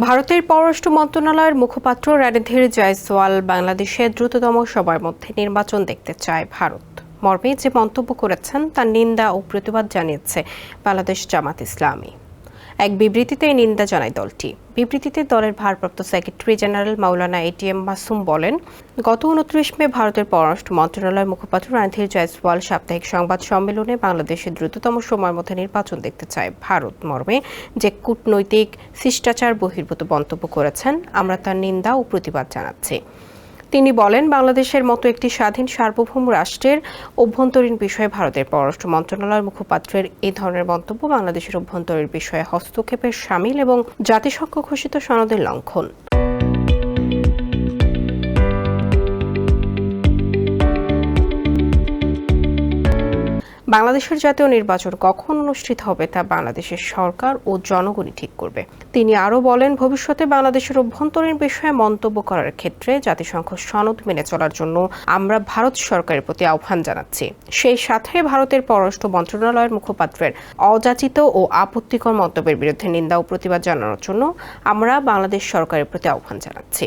ভারতের পররাষ্ট্র মন্ত্রণালয়ের মুখপাত্র রণধীর জয়সওয়াল বাংলাদেশে দ্রুততম সময়ের মধ্যে নির্বাচন দেখতে চায় ভারত মর্মে যে মন্তব্য করেছেন তার নিন্দা ও প্রতিবাদ জানিয়েছে বাংলাদেশ জামাত ইসলামী। এক বিবৃতিতে নিন্দা জানায় দলটি। বিবৃতিতে দলের ভারপ্রাপ্ত সেক্রেটারি জেনারেল মাওলানা এটিএম মাসুম বলেন, গত 29 মে ভারতের পররাষ্ট্র মন্ত্রণালয়ের মুখপাত্র রণধীর জয়সওয়াল সাপ্তাহিক সংবাদ সম্মেলনে বাংলাদেশে দ্রুততম সময়ের মধ্যে নির্বাচন দেখতে চায় ভারত মর্মে যে কূটনৈতিক শিষ্টাচার বহির্ভূত মন্তব্য করেছেন, আমরা তার নিন্দা ও প্রতিবাদ জানাচ্ছি। তিনি বলেন, বাংলাদেশের মতো একটি স্বাধীন সার্বভৌম রাষ্ট্রের অভ্যন্তরীণ বিষয়ে ভারতের পররাষ্ট্র মন্ত্রণালয়ের মুখপাত্রের এই ধরনের মন্তব্য বাংলাদেশের অভ্যন্তরীণ বিষয়ে হস্তক্ষেপের শামিল এবং জাতিসংঘ ঘোষিত সনদের লঙ্ঘন। বাংলাদেশের জাতীয় নির্বাচন কখন অনুষ্ঠিত হবে তা বাংলাদেশের সরকার ও জনগণই ঠিক করবে। তিনি আরও বলেন, ভবিষ্যতে বাংলাদেশের অভ্যন্তরীণ বিষয়ে মন্তব্য করার ক্ষেত্রে জাতিসংঘ সনদ মেনে চলার জন্য আমরা ভারত সরকারের প্রতি আহ্বান জানাচ্ছি। সেই সাথে ভারতের পররাষ্ট্র মন্ত্রণালয়ের মুখপাত্রের অযাচিত ও আপত্তিকর মন্তব্যের বিরুদ্ধে নিন্দা ও প্রতিবাদ জানানোর জন্য আমরা বাংলাদেশ সরকারের প্রতি আহ্বান জানাচ্ছি।